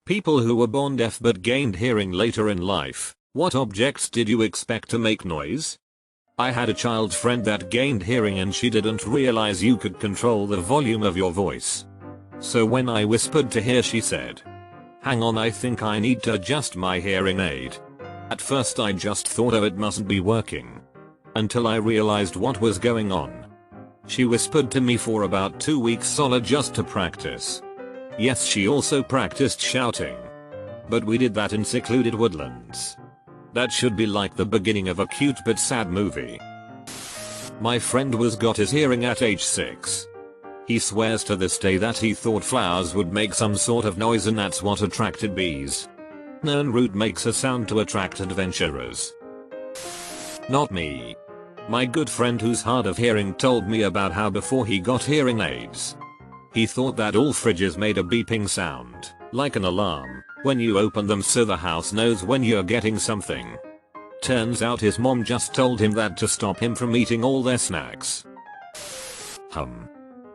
People who were born deaf but gained hearing later in life, what objects did you expect to make noise? I had a child friend that gained hearing and she didn't realize you could control the volume of your voice. So when I whispered to her she said, "Hang on, I think I need to adjust my hearing aid." At first I just thought, oh, it mustn't be working. Until I realized what was going on. She whispered to me for about 2 weeks solid just to practice. Yes, she also practiced shouting. But we did that in secluded woodlands. That should be like the beginning of a cute but sad movie. My friend got his hearing at age 6. He swears to this day that he thought flowers would make some sort of noise and that's what attracted bees. Known root makes a sound to attract adventurers. Not me. My good friend who's hard of hearing told me about how before he got hearing aids, he thought that all fridges made a beeping sound, like an alarm, when you open them so the house knows when you're getting something. Turns out his mom just told him that to stop him from eating all their snacks.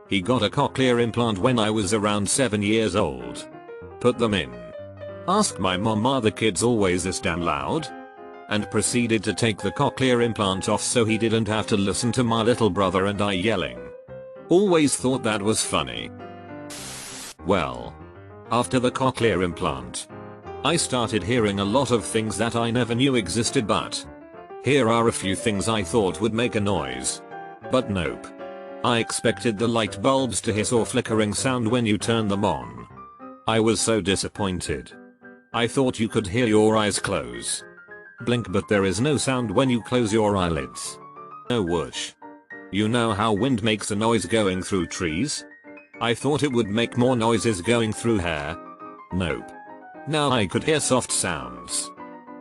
He got a cochlear implant when I was around 7 years old. Put them in. Asked my mom, are the kids always this damn loud? And proceeded to take the cochlear implant off so he didn't have to listen to my little brother and I yelling. Always thought that was funny. Well, after the cochlear implant, I started hearing a lot of things that I never knew existed, but here are a few things I thought would make a noise. But nope. I expected the light bulbs to hiss or flickering sound when you turn them on. I was so disappointed. I thought you could hear your eyes close. Blink, but there is no sound when you close your eyelids. No whoosh. You know how wind makes a noise going through trees? I thought it would make more noises going through hair. Nope. Now I could hear soft sounds.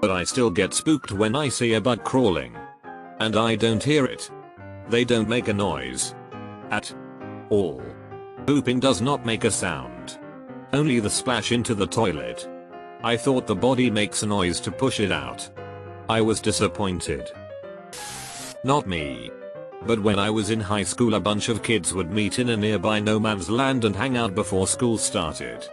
But I still get spooked when I see a bug crawling. And I don't hear it. They don't make a noise. At all. Pooping does not make a sound. Only the splash into the toilet. I thought the body makes a noise to push it out. I was disappointed. Not me. But when I was in high school, a bunch of kids would meet in a nearby no man's land and hang out before school started.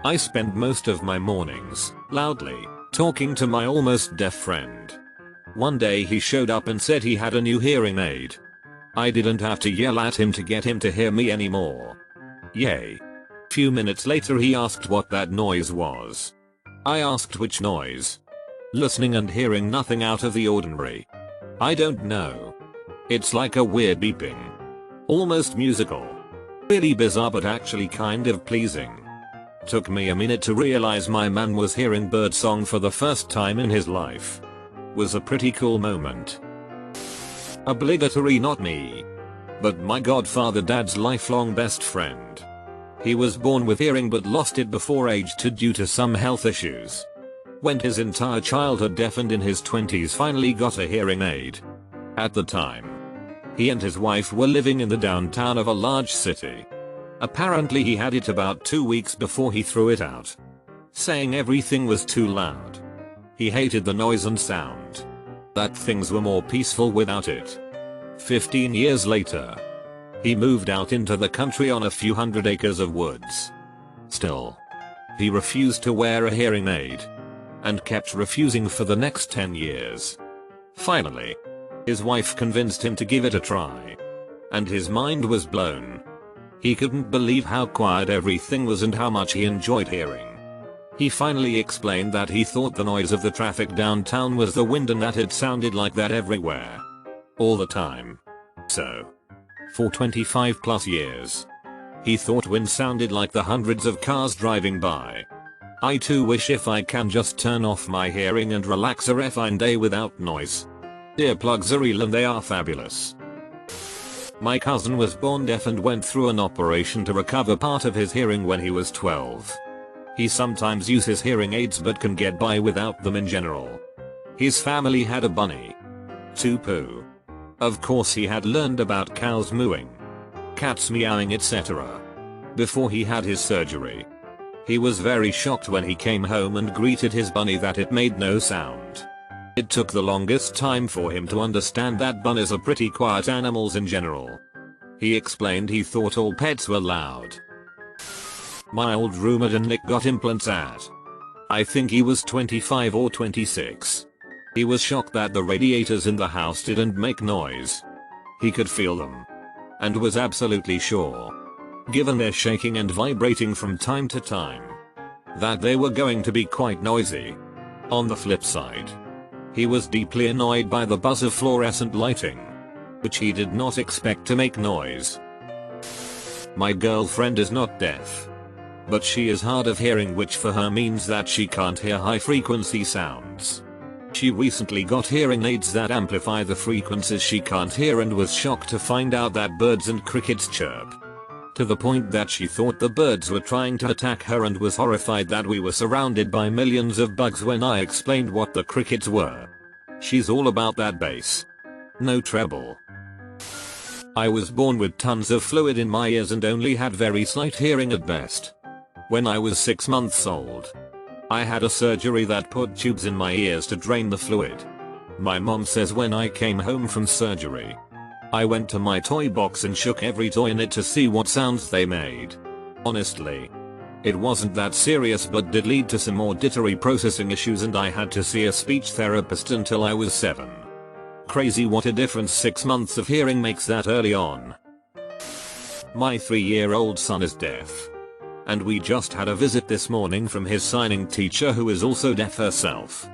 I spent most of my mornings, loudly, talking to my almost deaf friend. One day he showed up and said he had a new hearing aid. I didn't have to yell at him to get him to hear me anymore. Yay. Few minutes later he asked what that noise was. I asked which noise. Listening and hearing nothing out of the ordinary. I don't know. It's like a weird beeping. Almost musical. Really bizarre but actually kind of pleasing. Took me a minute to realize my man was hearing birdsong for the first time in his life. Was a pretty cool moment. Obligatory not me. But my godfather dad's lifelong best friend. He was born with hearing but lost it before age 2 due to some health issues. Went his entire childhood deaf and in his 20s finally got a hearing aid. At the time, he and his wife were living in the downtown of a large city. Apparently he had it about 2 weeks before he threw it out, saying everything was too loud. He hated the noise and sound. That things were more peaceful without it. 15 years later, he moved out into the country on a few hundred acres of woods. Still, he refused to wear a hearing aid, and kept refusing for the next 10 years. Finally, his wife convinced him to give it a try. And his mind was blown. He couldn't believe how quiet everything was and how much he enjoyed hearing. He finally explained that he thought the noise of the traffic downtown was the wind and that it sounded like that everywhere. All the time. So, for 25 plus years, he thought wind sounded like the hundreds of cars driving by. I too wish if I can just turn off my hearing and relax a fine day without noise. Earplugs are real and they are fabulous. My cousin was born deaf and went through an operation to recover part of his hearing when he was 12. He sometimes uses hearing aids but can get by without them in general. His family had a bunny. Tupu. Of course he had learned about cows mooing, cats meowing, etc. before he had his surgery. He was very shocked when he came home and greeted his bunny that it made no sound. It took the longest time for him to understand that bunnies are pretty quiet animals in general. He explained he thought all pets were loud. My old roommate and Nick got implants at, I think he was 25 or 26. He was shocked that the radiators in the house didn't make noise. He could feel them. And was absolutely sure, given their shaking and vibrating from time to time, that they were going to be quite noisy. On the flip side, he was deeply annoyed by the buzz of fluorescent lighting, which he did not expect to make noise. My girlfriend is not deaf, but she is hard of hearing, which for her means that she can't hear high frequency sounds. She recently got hearing aids that amplify the frequencies she can't hear and was shocked to find out that birds and crickets chirp, to the point that she thought the birds were trying to attack her and was horrified that we were surrounded by millions of bugs when I explained what the crickets were. She's all about that bass. No treble. I was born with tons of fluid in my ears and only had very slight hearing at best. When I was 6 months old, I had a surgery that put tubes in my ears to drain the fluid. My mom says when I came home from surgery, I went to my toy box and shook every toy in it to see what sounds they made. Honestly, it wasn't that serious but did lead to some auditory processing issues and I had to see a speech therapist until I was 7. Crazy what a difference 6 months of hearing makes that early on. My 3-year-old son is deaf, and we just had a visit this morning from his signing teacher who is also deaf herself.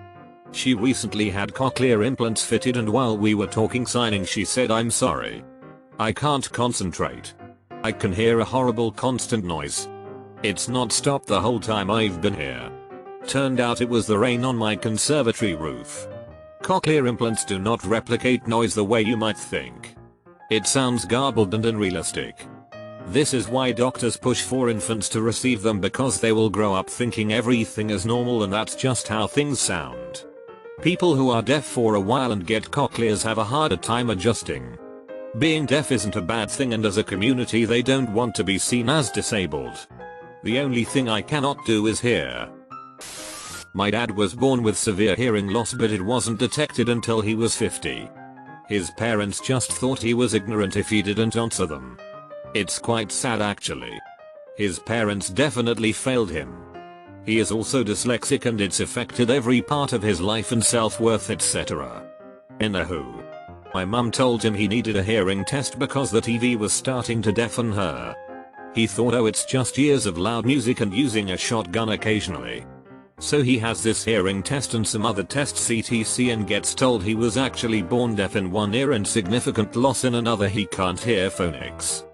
She recently had cochlear implants fitted and while we were talking signing she said, "I'm sorry. I can't concentrate. I can hear a horrible constant noise. It's not stopped the whole time I've been here." Turned out it was the rain on my conservatory roof. Cochlear implants do not replicate noise the way you might think. It sounds garbled and unrealistic. This is why doctors push for infants to receive them, because they will grow up thinking everything is normal and that's just how things sound. People who are deaf for a while and get cochlears have a harder time adjusting. Being deaf isn't a bad thing and as a community they don't want to be seen as disabled. The only thing I cannot do is hear. My dad was born with severe hearing loss but it wasn't detected until he was 50. His parents just thought he was ignorant if he didn't answer them. It's quite sad actually. His parents definitely failed him. He is also dyslexic and it's affected every part of his life and self-worth, etc. Anywho, my mum told him he needed a hearing test because the TV was starting to deafen her. He thought, oh, it's just years of loud music and using a shotgun occasionally. So he has this hearing test and some other tests etc and gets told he was actually born deaf in one ear and significant loss in another. He can't hear phonics.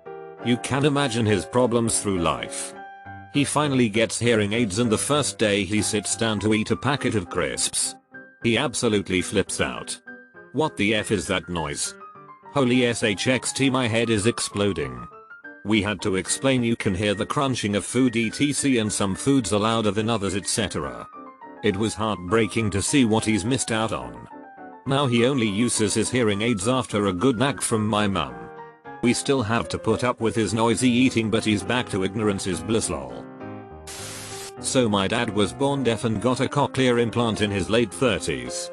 You can imagine his problems through life. He finally gets hearing aids and the first day he sits down to eat a packet of crisps, he absolutely flips out. What the F is that noise? Holy SHXT, my head is exploding. We had to explain you can hear the crunching of food etc and some foods are louder than others etc. It was heartbreaking to see what he's missed out on. Now he only uses his hearing aids after a good nag from my mum. We still have to put up with his noisy eating but he's back to ignorance is bliss lol. So my dad was born deaf and got a cochlear implant in his late 30s.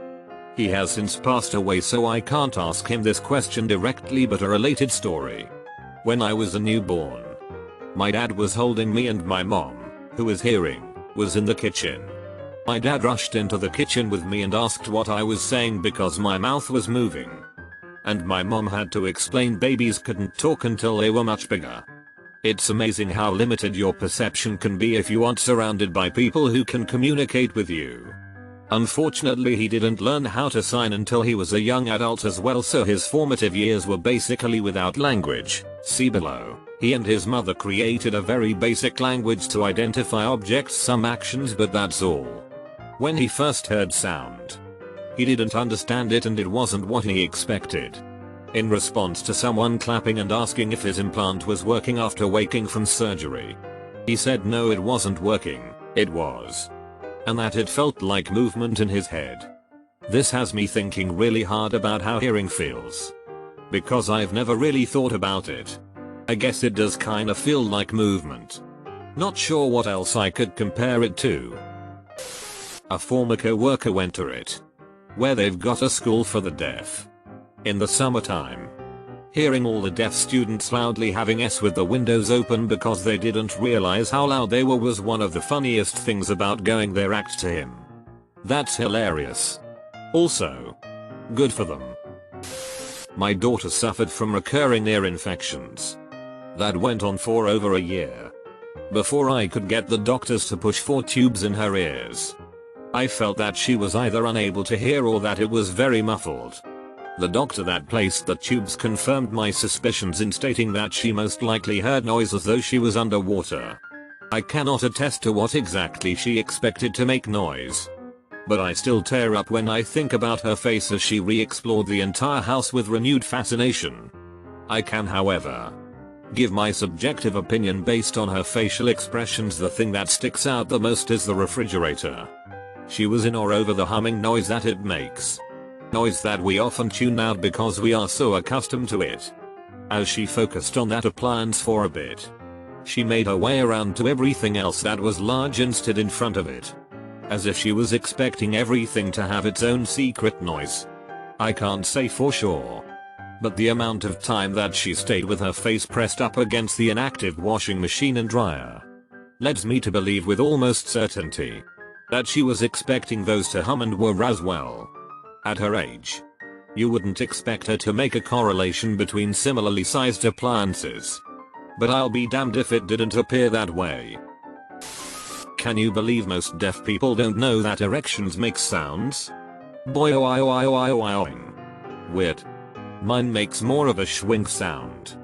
He has since passed away so I can't ask him this question directly, but a related story. When I was a newborn, my dad was holding me and my mom, who is hearing, was in the kitchen. My dad rushed into the kitchen with me and asked what I was saying because my mouth was moving. And my mom had to explain babies couldn't talk until they were much bigger. It's amazing how limited your perception can be if you aren't surrounded by people who can communicate with you. Unfortunately he didn't learn how to sign until he was a young adult as well, so his formative years were basically without language. See below. He and his mother created a very basic language to identify objects, some actions, but that's all. When he first heard sound, he didn't understand it and it wasn't what he expected. In response to someone clapping and asking if his implant was working after waking from surgery, he said no, it wasn't working, it was. And that it felt like movement in his head. This has me thinking really hard about how hearing feels. Because I've never really thought about it. I guess it does kinda feel like movement. Not sure what else I could compare it to. A former co-worker went to it, where they've got a school for the deaf. In the summertime, Hearing all the deaf students loudly having s with the windows open because they didn't realize how loud they were was one of the funniest things about going there. Act to him. That's hilarious. Also, good for them. My daughter suffered from recurring ear infections. That went on for over a year. Before I could get the doctors to push 4 tubes in her ears. I felt that she was either unable to hear or that it was very muffled. The doctor that placed the tubes confirmed my suspicions in stating that she most likely heard noise as though she was underwater. I cannot attest to what exactly she expected to make noise. But I still tear up when I think about her face as she re-explored the entire house with renewed fascination. I can, however, give my subjective opinion based on her facial expressions. The thing that sticks out the most is the refrigerator. She was in awe over the humming noise that it makes. Noise that we often tune out because we are so accustomed to it. As she focused on that appliance for a bit, she made her way around to everything else that was large and stood in front of it. As if she was expecting everything to have its own secret noise. I can't say for sure. But the amount of time that she stayed with her face pressed up against the inactive washing machine and dryer leads me to believe with almost certainty that she was expecting those to hum and were as well. At her age, you wouldn't expect her to make a correlation between similarly sized appliances. But I'll be damned if it didn't appear that way. Can you believe most deaf people don't know that erections make sounds? Boy oh I oh I oh I oh I oh. Weird. Mine makes more of a schwink sound.